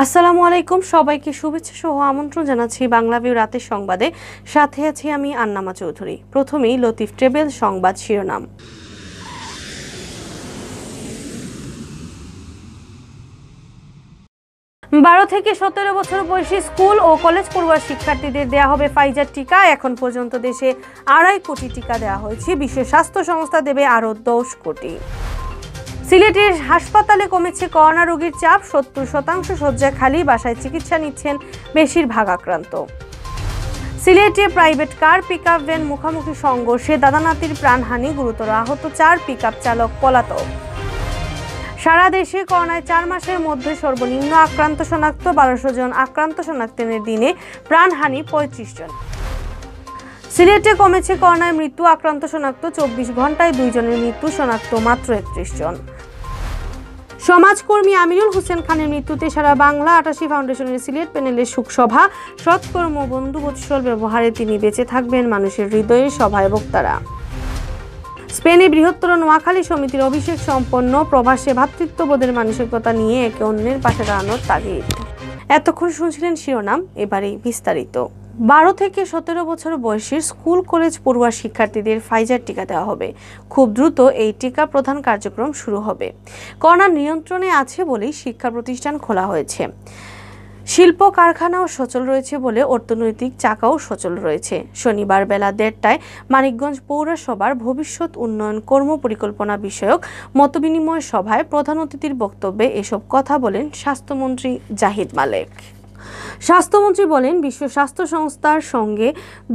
আসসালামু আলাইকুম, সবাইকে শুভেচ্ছা সহ আমন্ত্রণ জানাচ্ছি বাংলাভিউ রাতের সংবাদে। সাথে আছি আমি আন্নামা চৌধুরী। প্রথমেই লতিফ ট্রেবেল সংবাদ শিরোনাম। 12 থেকে 17 বছর বয়সী স্কুল ও কলেজ পড়ুয়া শিক্ষার্থীদের দেয়া হবে ফাইজার টিকা। এখন পর্যন্ত দেশে 2.5 কোটি টিকা দেওয়া হয়েছে। বিশ্ব স্বাস্থ্য সংস্থা দেবে আরও 10 কোটি। সিলেটের হাসপাতালে কমেছে করোনা রোগীর চাপ। 70% শয্যা খালি, বাসায় চিকিৎসা নিচ্ছেন বেশিরভাগ আক্রান্ত। সিলেটে প্রাইভেট কার পিকআপ ভ্যান মুখোমুখি সংঘর্ষে দাদা নাতির প্রাণহানি, গুরুতর আহত 4 পিকআপ চালক পলাতক। সারা দেশে করোনায় 4 মাসের মধ্যে সর্বনিম্ন আক্রান্ত শনাক্ত। 1200 জন আক্রান্ত শনাক্তের দিনে প্রাণহানি 35 জন। সিলেটে কমেছে করোনায় মৃত্যু, আক্রান্ত শনাক্ত 24 ঘন্টায় 2 জনের মৃত্যু, শনাক্ত মাত্র 31 জন। সমাজকর্মী আমিনুল হোসেন খানের মৃত্যুতে সারা বাংলা 88 ফাউন্ডেশনের সিলেট প্যানেলের শোকসভা। সৎকর্ম বন্ধু বৎসল ব্যবহারে তিনি বেঁচে থাকবেন মানুষের হৃদয়ে, সভায় বক্তারা। স্পেনে বৃহত্তর নোয়াখালী সমিতির অভিষেক সম্পন্ন। প্রবাসে ভ্রাতৃত্ববোধের মানসিকতা নিয়ে একে অন্যের পাশে দাঁড়ানোর তাগিদ। এতক্ষণ শুনছিলেন শিরোনাম, এবারে বিস্তারিত। 12 থেকে 17 বছর বয়সীর স্কুল কলেজ পড়ুয়া শিক্ষার্থীদের ফাইজার টিকা দেওয়া হবে। খুব দ্রুত এই টিকা প্রদান কার্যক্রম শুরু হবে। করোনা নিয়ন্ত্রণে আছে বলেই শিক্ষা প্রতিষ্ঠান খোলা হয়েছে। শিল্প কারখানাও সচল রয়েছে বলে অর্থনৈতিক চাকাও সচল রয়েছে। শনিবার বেলা 1:30টায় মানিকগঞ্জ পৌরসভার ভবিষ্যৎ উন্নয়ন কর্ম পরিকল্পনা বিষয়ক মতবিনিময় সভায় প্রধান অতিথির বক্তব্যে এসব কথা বলেন স্বাস্থ্যমন্ত্রী জাহিদ মালেক। স্বাস্থ্যমন্ত্রী বলেন, বিশ্ব স্বাস্থ্য সংস্থার সঙ্গে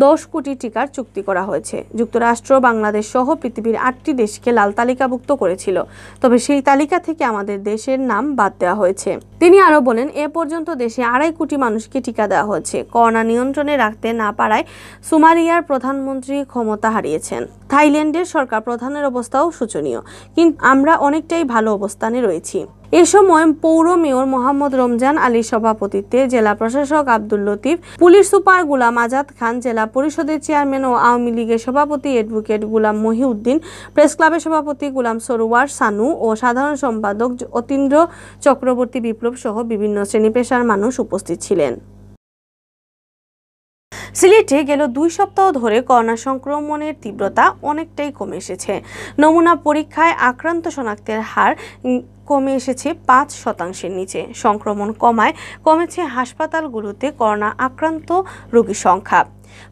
10 কোটি টিকার চুক্তি করা হয়েছে। যুক্তরাষ্ট্র, বাংলাদেশ সহ পৃথিবীর 8টি দেশকে লাল তালিকাভুক্ত করেছিল, তবে সেই তালিকা থেকে আমাদের দেশের নাম বাদ দেওয়া হয়েছে। তিনি আরও বলেন, এ পর্যন্ত দেশে 2.5 কোটি মানুষকে টিকা দেওয়া হয়েছে। করোনা নিয়ন্ত্রণে রাখতে না পারায় সোমালিয়ার প্রধানমন্ত্রী ক্ষমতা হারিয়েছেন। থাইল্যান্ডের সরকার প্রধানের অবস্থাও শোচনীয়, কিন্তু আমরা অনেকটাই ভালো অবস্থানে রয়েছি। এ সময় পৌর মেয়র মোহাম্মদ রমজান আলীর সভাপতিত্বে জেলা প্রশাসক আব্দুল লতিফ, পুলিশ সুপার গুলাম আজাদ খান, জেলা পরিষদের চেয়ারম্যান ও আওয়ামী লীগের সভাপতি অ্যাডভোকেট গুলাম মহিউদ্দিন, প্রেস ক্লাবের সভাপতি গুলাম সরোয়ার সানু ও সাধারণ সম্পাদক অতীন্দ্র চক্রবর্তী বিপ্লব সহ বিভিন্ন শ্রেণী পেশার মানুষ উপস্থিত ছিলেন। সিলেটে গেল 2 সপ্তাহ ধরে করোনা সংক্রমণের তীব্রতা অনেকটাই কমে এসেছে। নমুনা পরীক্ষায় আক্রান্ত শনাক্তের হার কমে এসেছে 5% নিচে। সংক্রমণ কমায় কমেছে হাসপাতালগুলোতে করোনা আক্রান্ত রোগীর সংখ্যা।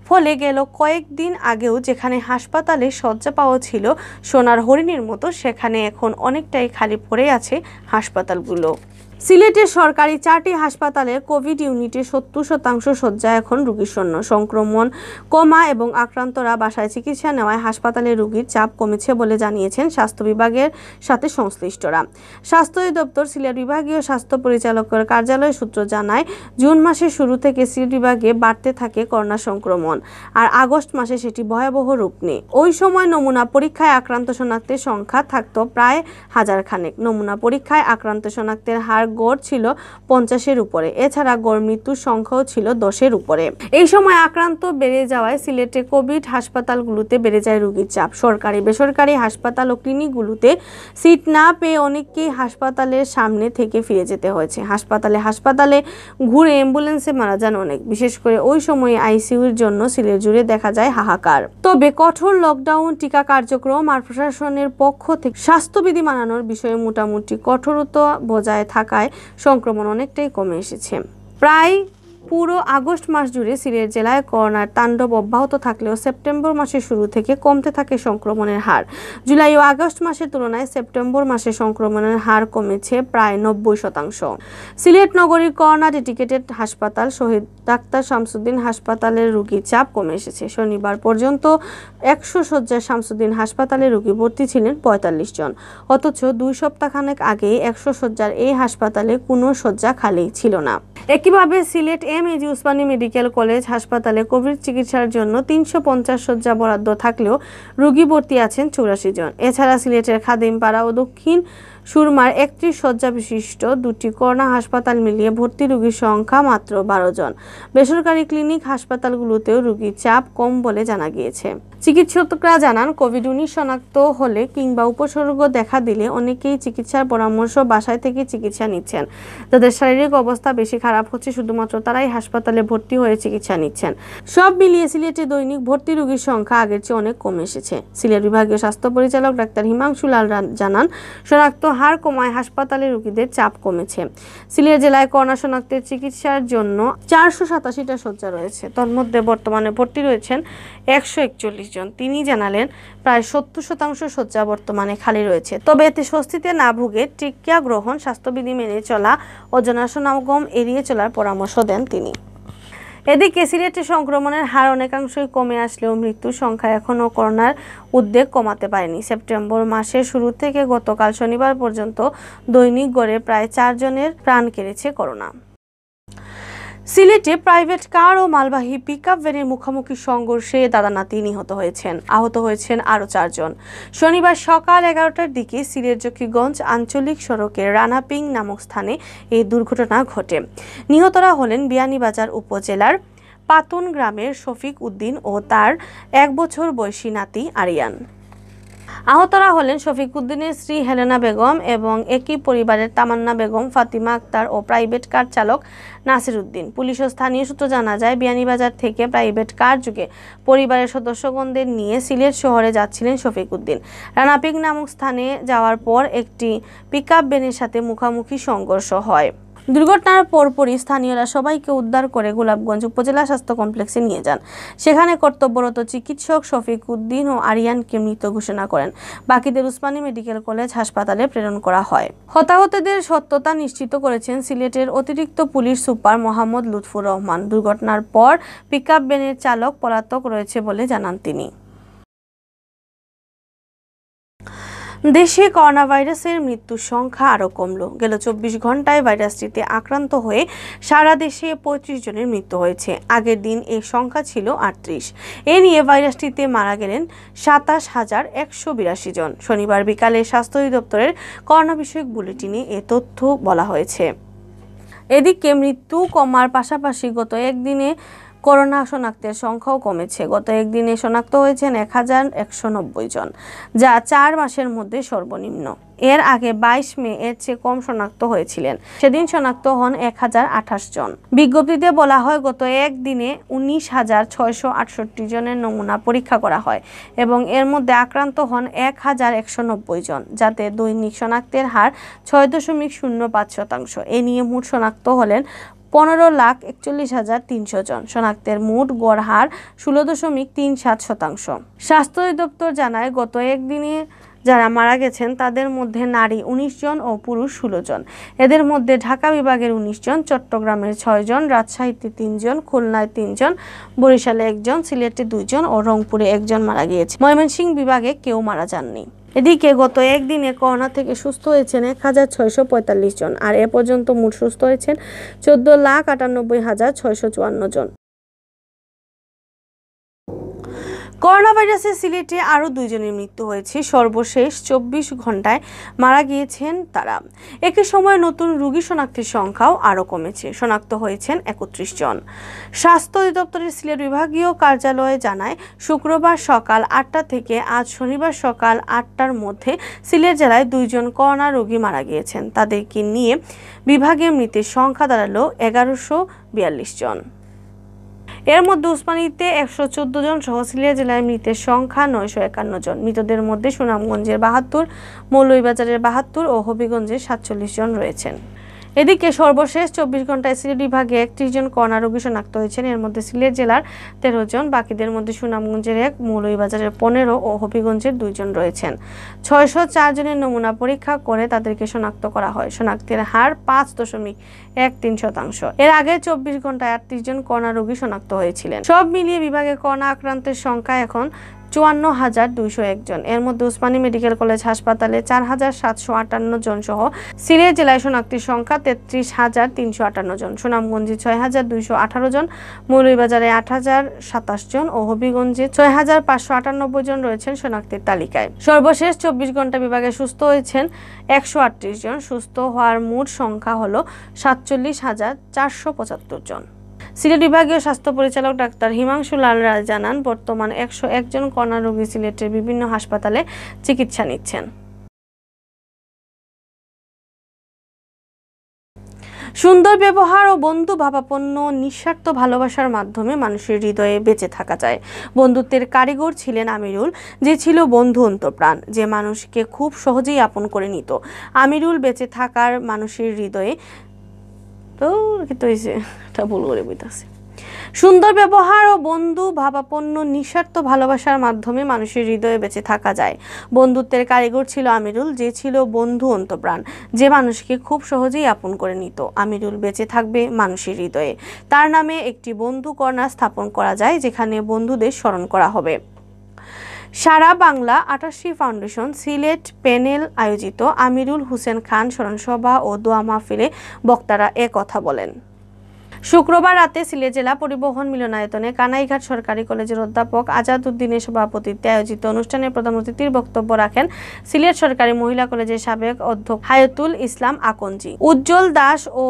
ফলে গেল কয়েকদিন আগেও যেখানে হাসপাতালে শয্যা পাওয়া ছিল সোনার হরিণের মতো, সেখানে এখন অনেকটাই খালি পড়ে আছে হাসপাতালগুলো। সিলেটের সরকারি 4টি হাসপাতালের কোভিড ইউনিটে 70% শয্যা এখন রোগীশূন্য। সংক্রমণ কমা এবং আক্রান্তরা বাসায় চিকিৎসা নেওয়ায় হাসপাতালে রোগীর চাপ কমেছে বলে জানিয়েছেন স্বাস্থ্য বিভাগের সাথে সংশ্লিষ্টরা। স্বাস্থ্য অধিদপ্তর সিলেট বিভাগীয় স্বাস্থ্য পরিচালকের কার্যালয় সূত্র জানায়, জুন মাসের শুরু থেকে সিলেট বিভাগে বাড়তে থাকে করোনা সংক্রমণ, আর আগস্ট মাসে সেটি ভয়াবহ রূপ নেয়। ওই সময় নমুনা পরীক্ষায় আক্রান্ত শনাক্তের সংখ্যা থাকত প্রায় 1000 খানেক। নমুনা পরীক্ষায় আক্রান্ত শনাক্তের হার গড় ছিল 50-এর উপরে। এছাড়া গড় মৃত্যুর সংখ্যাও ছিল 10-এর উপরে। এই সময় আক্রান্ত বেড়ে যাওয়ায় সিলেটে কোভিড হাসপাতালগুলোতে বেড়ে যায় রোগীর চাপ। সরকারি বেসরকারি হাসপাতাল ও ক্লিনিকগুলোতে সিট না পেয়ে অনেককেই হাসপাতালের সামনে থেকে ফিরে যেতে হয়েছে। হাসপাতালে ঘুরে অ্যাম্বুলেন্সে মারা যান অনেক। বিশেষ করে ওই সময়ে আইসিইউর জন্য সিলেট জুড়ে দেখা যায় হাহাকার। তবে কঠোর লকডাউন, টিকা কার্যক্রম আর প্রশাসনের পক্ষ থেকে স্বাস্থ্যবিধি মানানোর বিষয়ে মোটামুটি কঠোরতা বজায় থাকায় সংক্রমণ অনেকটাই কমে এসেছে। প্রায় পুরো আগস্ট মাস জুড়ে সিলেট জেলায় করোনার তাণ্ডব অব্যাহত থাকলেও সেপ্টেম্বর মাসের শুরু থেকে কমতে থাকে সংক্রমণের হার। জুলাই ও আগস্ট মাসের তুলনায় সেপ্টেম্বর মাসে সংক্রমণের হার কমেছে প্রায় 90%। সিলেট নগরীর করোনা ডেডিকেটেড হাসপাতাল শহীদ ডাক্তার শামসুদ্দিন হাসপাতালের রোগীর চাপ কমে এসেছে। শনিবার পর্যন্ত 100 শয্যার শামসুদ্দিন হাসপাতালে রোগী ভর্তি ছিলেন 45 জন। অথচ 2 সপ্তাহখানেক আগে 100 শয্যার এই হাসপাতালে কোনো শয্যা খালি ছিল না। একইভাবে সিলেট এম.এ.জি. উসমানী মেডিকেল কলেজ হাসপাতালে কোভিড চিকিৎসার জন্য 350 শয্যা বরাদ্দ থাকলেও রোগী ভর্তি আছেন 84 জন। এছাড়া সিলেটের খাদিমপাড়া ও দক্ষিণ সুরমার 31 শয্যা বিশিষ্ট 2টি করোনা হাসপাতাল মিলিয়ে ভর্তি রোগীর সংখ্যা মাত্র 12 জন। বেসরকারি ক্লিনিক হাসপাতালগুলোতেও রোগীর চাপ কম বলে জানা গিয়েছে। চিকিৎসকরা জানান, কোভিড-19 শনাক্ত হলে কিংবা উপসর্গ দেখা দিলে অনেকেই চিকিৎসার পরামর্শ বাসায় থেকে চিকিৎসা নিচ্ছেন। যাদের শারীরিক অবস্থা বেশি খারাপ হচ্ছে শুধুমাত্র তারাই হাসপাতালে ভর্তি হয়ে চিকিৎসা নিচ্ছেন। সব মিলিয়ে সিলেটে দৈনিক ভর্তি রোগীর সংখ্যা আগের চেয়ে অনেক কমে এসেছে। সিলেট বিভাগীয় স্বাস্থ্য পরিচালক ডাক্তার হিমাংশু লাল জানান, শনাক্ত হার কমায় হাসপাতালে রোগীদের চাপ কমেছে। সিলেট জেলায় করোনা শনাক্তের চিকিৎসার জন্য 487টা শয্যা রয়েছে। তন্মধ্যে বর্তমানে ভর্তি রয়েছেন 141 জন। তিনি জানালেন, প্রায় 70% শয্যা বর্তমানে খালি রয়েছে। তবে এতে স্বস্তিতে না ভুগে টিকা গ্রহণ, স্বাস্থ্যবিধি মেনে চলা ও জনসমাগম এড়িয়ে চলার পরামর্শ দেন তিনি। এদিকে সিলেটে সংক্রমণের হার অনেকাংশই কমে আসলেও মৃত্যুর সংখ্যা এখনও করোনার উদ্বেগ কমাতে পারেনি। সেপ্টেম্বর মাসের শুরু থেকে গতকাল শনিবার পর্যন্ত দৈনিক গড়ে প্রায় 4 জনের প্রাণ কেড়েছে করোনা। সিলেটে প্রাইভেট কার ও মালবাহী পিকআপ ভ্যানের মুখোমুখি সংঘর্ষে দাদা-নাতি নিহত হয়েছেন। আহত হয়েছেন আরও 4 জন। শনিবার সকাল 11টার দিকে সিলেট জকিগঞ্জ আঞ্চলিক সড়কের রানাপিং নামক স্থানে এই দুর্ঘটনা ঘটে। নিহতরা হলেন বিয়ানীবাজার উপজেলার পাতুন গ্রামের শফিক উদ্দিন ও তার 1 বছর বয়সী নাতি আরিয়ান। আহতরা হলেন শফিক উদ্দিনের স্ত্রী হেলেনা বেগম এবং একই পরিবারের তামান্না বেগম, ফাতিমা আক্তার ও প্রাইভেট কার চালক নাসির উদ্দিন। পুলিশ ও স্থানীয় সূত্র জানা যায়, বিয়ানীবাজার থেকে প্রাইভেট কার যুগে পরিবারের সদস্যগণদের নিয়ে সিলেট শহরে যাচ্ছিলেন শফিক উদ্দিন। রানাপিং নামক স্থানে যাওয়ার পর একটি পিকআপ ভ্যানের সাথে মুখোমুখি সংঘর্ষ হয়। দুর্ঘটনার পরপরই স্থানীয়রা সবাইকে উদ্ধার করে গোলাপগঞ্জ উপজেলা স্বাস্থ্য কমপ্লেক্সে নিয়ে যান। সেখানে কর্তব্যরত চিকিৎসক শফিক উদ্দিন ও আরিয়ানকে মৃত ঘোষণা করেন। বাকিদের উসমানী মেডিকেল কলেজ হাসপাতালে প্রেরণ করা হয়। হতাহতদের সত্যতা নিশ্চিত করেছেন সিলেটের অতিরিক্ত পুলিশ সুপার মোহাম্মদ লুৎফুর রহমান। দুর্ঘটনার পর পিকআপ ভ্যানের চালক পলাতক রয়েছে বলে জানান তিনি। দেশে করোনা ভাইরাসের মৃত্যুর সংখ্যা আরও কমল। গেল 24 ঘন্টায় ভাইরাসটিতে আক্রান্ত হয়ে সারা দেশে 35 জনের মৃত্যু হয়েছে। আগের দিন এই সংখ্যা ছিল 38। এ নিয়ে ভাইরাসটিতে মারা গেলেন 27,182 জন। শনিবার বিকালে স্বাস্থ্য অধিদপ্তরের করোনা বিষয়ক বুলেটিনে এ তথ্য বলা হয়েছে। এদিকে মৃত্যু কমার পাশাপাশি গত একদিনে করোনা শনাক্তের সংখ্যাও কমেছে। গত একদিনে শনাক্ত হয়েছেন 1190 জন, যা 4 মাসের মধ্যে সর্বনিম্ন। এর আগে 22 মে এর চেয়ে কম শনাক্ত হয়েছিলেন। সেদিন শনাক্ত হন 1028 জন। বিজ্ঞপ্তিতে বলা হয়, গত একদিনে 19,668 জনের নমুনা পরীক্ষা করা হয় এবং এর মধ্যে আক্রান্ত হন 1190 জন, যাতে দৈনিক শনাক্তের হার 6.05%। এ নিয়ে মোট শনাক্ত হলেন 15,41,300 জন। শনাক্তের মোট গড় হার 16.37%। স্বাস্থ্য অধিদপ্তর জানায়, গত একদিনে যারা মারা গেছেন তাদের মধ্যে নারী 19 জন ও পুরুষ 16 জন। এদের মধ্যে ঢাকা বিভাগের 19 জন, চট্টগ্রামের 6 জন, রাজশাহীতে 3 জন, খুলনায় 3 জন, বরিশালে 1 জন, সিলেটে 2 জন ও রংপুরে 1 জন মারা গিয়েছে। ময়মনসিংহ বিভাগে কেউ মারা যাননি। এদিকে গত একদিনে করোনা থেকে সুস্থ হয়েছেন 1,645 জন, আর এ পর্যন্ত মোট সুস্থ হয়েছেন 14,98,654 জন। করোনা ভাইরাসে সিলেটে আরও 2 জনের মৃত্যু হয়েছে। সর্বশেষ 24 ঘন্টায় মারা গিয়েছেন তারা। একই সময়ে নতুন রোগী শনাক্তের সংখ্যাও আরও কমেছে। শনাক্ত হয়েছেন 31 জন। স্বাস্থ্য অধিদপ্তরের সিলেট বিভাগীয় কার্যালয়ে জানায়, শুক্রবার সকাল 8টা থেকে আজ শনিবার সকাল 8টার মধ্যে সিলেট জেলায় 2 জন করোনা রোগী মারা গিয়েছেন। তাদেরকে নিয়ে বিভাগে মৃতের সংখ্যা দাঁড়ালো 1142 জন। এর মধ্যে উসমানীতে 114 জন সহ সিলেট জেলায় মৃতের সংখ্যা 951 জন। মৃতদের মধ্যে সুনামগঞ্জের 72, মৌলভীবাজারের 72 ও হবিগঞ্জের 47 জন রয়েছেন। এদিকে সর্বশেষ 24 ঘন্টায় সিলেট বিভাগে 31 জন করোনা রোগী শনাক্ত হয়েছেন। এর মধ্যে সিলেট জেলার 13 জন, বাকিদের মধ্যে সুনামগঞ্জের 1, মৌলভীবাজারের 15 ও হবিগঞ্জের 2 জন রয়েছেন। 604 জনের নমুনা পরীক্ষা করে তাদেরকে শনাক্ত করা হয়। শনাক্তের হার 5.13%। এর আগে 24 ঘন্টায় 38 জন করোনা রোগী শনাক্ত হয়েছিলেন। সব মিলিয়ে বিভাগে করোনা আক্রান্তের সংখ্যা এখন 54,201 জন। এর মধ্যে উসমানী মেডিকেল কলেজ হাসপাতালে 4,758 জন সহ সিলেট জেলায় শনাক্তির সংখ্যা 33,358 জন, সুনামগঞ্জে 6,218 জন, মৌলভীবাজারে 8,027 জন ও হবিগঞ্জে 6,598 জন রয়েছেন শনাক্তির তালিকায়। সর্বশেষ 24 ঘন্টা বিভাগে সুস্থ হয়েছেন 138 জন। সুস্থ হওয়ার মোট সংখ্যা হল 47,475 জন। সিলেট বিভাগীয় স্বাস্থ্য পরিচালক ডাক্তার হিমাংশু লাল রায় জানান, বর্তমান 101 জন করোনা রোগী সিলেটের বিভিন্ন হাসপাতালে চিকিৎসা নিচ্ছেন। সুন্দর ব্যবহার ও বন্ধু ভাবাপন্ন নিঃস্বার্থ ভালোবাসার মাধ্যমে মানুষের হৃদয়ে বেঁচে থাকা যায়। বন্ধুত্বের কারিগর ছিলেন আমিরুল, যে ছিল বন্ধু অন্তপ্রাণ, যে মানুষকে খুব সহজেই আপন করে নিত। আমিরুল বেঁচে থাকার মানুষের হৃদয়ে সুন্দর ব্যবহার ও বন্ধু ভাবাপন্ন নিঃস্বার্থ ভালোবাসার মাধ্যমে মানুষের হৃদয়ে বেঁচে থাকা যায়। বন্ধুত্বের কারিগর ছিল আমিরুল, যে ছিল বন্ধু অন্তপ্রাণ, যে মানুষকে খুব সহজেই আপন করে নিত। আমিরুল বেঁচে থাকবে মানুষের হৃদয়ে। তার নামে একটি বন্ধু কর্নার স্থাপন করা যায়, যেখানে বন্ধুদের স্মরণ করা হবে। সারা বাংলা ৮৮ ফাউন্ডেশন সিলেট প্যানেল আয়োজিত আমিরুল হোসেন খান স্মরণসভা ও দোয়া মাহফিলে বক্তারা কথা বলেন। শুক্রবার রাতে সিলেট জেলা পরিবহন মিলনায়তনে কানাইঘাট সরকারি কলেজের অধ্যাপক আজাদ উদ্দিনের সভাপতিত্বে আয়োজিত অনুষ্ঠানে প্রধান অতিথির বক্তব্য রাখেন সিলেট সরকারি মহিলা কলেজের সাবেক অধ্যক্ষ হায়াতুল ইসলাম আকঞ্জি। উজ্জ্বল দাস ও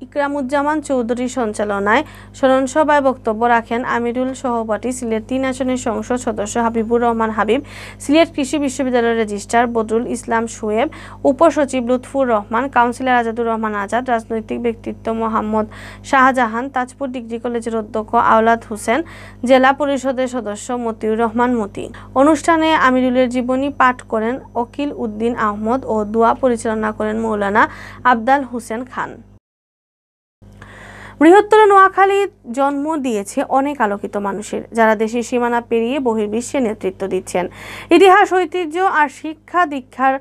ইকরামুজ্জামান চৌধুরীর সঞ্চালনায় স্মরণসভায় বক্তব্য রাখেন আমিরুল সহপাঠী সিলেট 3 আসনের সংসদ সদস্য হাবিবুর রহমান হাবিব, সিলেট কৃষি বিশ্ববিদ্যালয়ের রেজিস্ট্রার বদরুল ইসলাম শোয়েব, উপসচিব লুৎফুর রহমান, কাউন্সিলর আজাদুর রহমান আজাদ, রাজনৈতিক ব্যক্তিত্ব মোহাম্মদ শাহজাহান, তাজপুর ডিগ্রি কলেজের অধ্যক্ষ আওলাদ হোসেন, জেলা পরিষদের সদস্য মতিউর রহমান মতি। অনুষ্ঠানে আমিরুলের জীবনী পাঠ করেন ওকিল উদ্দিন আহমদ ও দোয়া পরিচালনা করেন মৌলানা আবদাল হোসেন খান। বৃহত্তর নোয়াখালী জন্ম দিয়েছে অনেক আলোকিত মানুষের, যারা দেশের সীমানা পেরিয়ে বহির্বিশ্বে নেতৃত্ব দিচ্ছেন। ইতিহাস, ঐতিহ্য আর শিক্ষা দীক্ষার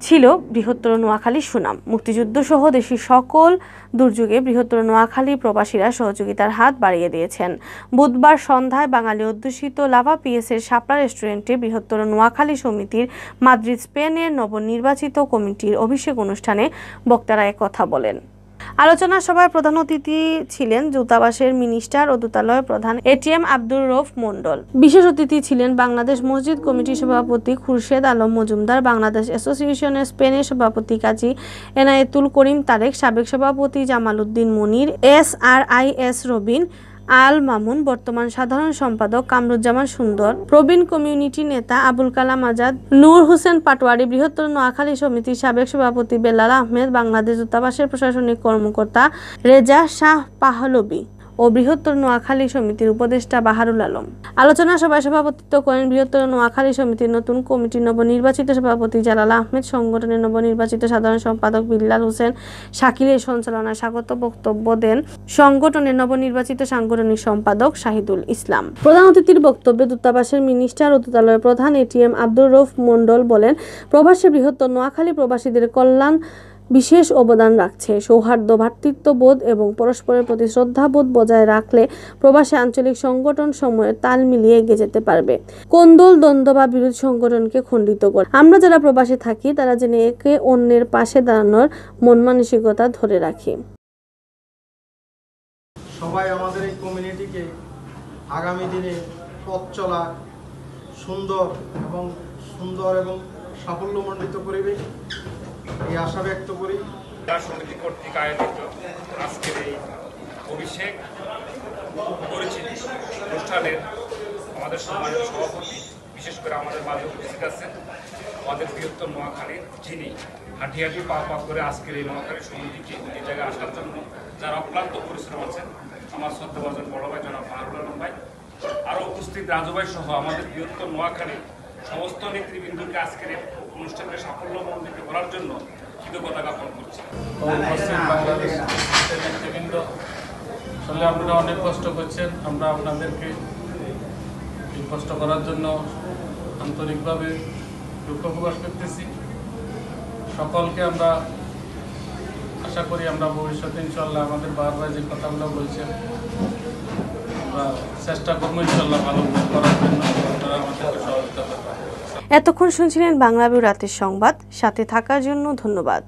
ছিল বৃহত্তর নোয়াখালীর সুনাম। মুক্তিযুদ্ধ সহ দেশের সকল দুর্যোগে বৃহত্তর নোয়াখালী প্রবাসীরা সহযোগিতার হাত বাড়িয়ে দিয়েছেন। বুধবার সন্ধ্যায় বাঙালি অধ্যুষিত লাভা পিএসের শাপলা রেস্টুরেন্টে বৃহত্তর নোয়াখালী সমিতির মাদ্রিদ স্পেনের নবনির্বাচিত কমিটির অভিষেক অনুষ্ঠানে বক্তারা কথা বলেন। আলোচনা সভায় প্রধান অতিথি ছিলেন দূতাবাসের মিনিস্টার ও দূতালয় প্রধান এটিএম আব্দুর রউফ মণ্ডল। বিশেষ অতিথি ছিলেন বাংলাদেশ মসজিদ কমিটির সভাপতি খুরশেদ আলম মজুমদার, বাংলাদেশ অ্যাসোসিয়েশনের স্পেনের সভাপতি কাজী এনায়েতুল করিম তারেক, সাবেক সভাপতি জামাল উদ্দিন মনির, SRIS রবিন আল মামুন, বর্তমান সাধারণ সম্পাদক কামরুজ্জামান সুন্দর, প্রবীণ কমিউনিটি নেতা আবুল কালাম আজাদ, নূর হোসেন পাটোয়ারি, বৃহত্তর নোয়াখালী সমিতির সাবেক সভাপতি বেলাল আহমেদ, বাংলাদেশ দূতাবাসের প্রশাসনিক কর্মকর্তা রেজা শাহ পাহলবি ও বৃহত্তর নোয়াখালী সমিতির উপদেষ্টা বাহারুল আলম। আলোচনা সভায় সভাপতিত্ব করেন বৃহত্তর নোয়াখালী সমিতির নতুন কমিটির নবনির্বাচিত সভাপতি জালাল আহমেদ, সংগঠনের নবনির্বাচিত সাধারণ সম্পাদক বিল্লাল হোসেন শাকিলের সঞ্চালনায় স্বাগত বক্তব্য দেন সংগঠনের নবনির্বাচিত সাংগঠনিক সম্পাদক শাহিদুল ইসলাম। প্রধান অতিথির বক্তব্যে দূতাবাসের মিনিস্টার ও দূতালয়ের প্রধান এটিএম আব্দুর রউফ মণ্ডল বলেন, প্রবাসী বৃহত্তর নোয়াখালী প্রবাসীদের কল্যাণ বিশেষ অবদান রাখছে। সৌহার্দ্য, ভ্রাতৃত্ববোধ এবং পরস্পরের প্রতি শ্রদ্ধাবোধ বজায় রাখলে প্রবাসী আঞ্চলিক সংগঠন সময়ের তাল মিলিয়ে এগিয়ে যেতে পারবে। কোন্দল, দ্বন্দ্ব বা বিরোধী সংগঠনকে খণ্ডিত করে আমরা যারা প্রবাসে থাকি তারা যেন একে অন্যের পাশে দাঁড়ানোর মন মানসিকতা ধরে রাখি। সবাই আমাদের এই কমিউনিটিকে আগামী দিনে পথ চলা সুন্দর এবং সাফল্যমণ্ডিত করবে এই আশা ব্যক্ত করি। সমিতি কর্তৃক আয়োজিত আজকের এই অভিষেক পরিচিতি অনুষ্ঠানের আমাদের সম্মানিত সভাপতি, বিশেষ করে আমাদের মাঝে উপস্থিত আছেন আমাদের বৃহত্তর নোয়াখালীর, যিনি হাঁটি হাঁটি পা পা করে আজকের এই নোয়াখালী সমিতিকে এই জায়গায় আসার জন্য যারা অক্লান্ত পরিশ্রম আছেন, আমার শ্রদ্ধাভাজন বড় ভাই জনাব বাহারুল আলম ভাই, আরও উপস্থিত রাজু ভাই সহ আমাদের বৃহত্তর নোয়াখালীর সমস্ত নেতৃবৃন্দকে আজকের এই অনুষ্ঠানকে সাফল্যমণ্ডিত করার জন্য কৃতজ্ঞতা জ্ঞাপন করছি। বাংলাদেশ নেতৃবৃন্দ, আসলে আপনারা অনেক কষ্ট করছেন, আমরা আপনাদেরকে এই কষ্ট করার জন্য আন্তরিকভাবে দুঃখ প্রকাশ করতেছি। সকলকে আমরা আশা করি আমরা ভবিষ্যতে ইনশাল্লাহ আমাদের বারবার যে কথাগুলো বলছেন আমরা চেষ্টা করবো ইনশাল্লাহ ভালো করার জন্য। আপনারা আমাদেরকে সহযোগিতা করবেন। এতক্ষণ শুনছিলেন বাংলাভিউ রাতের সংবাদ। সাথে থাকার জন্য ধন্যবাদ।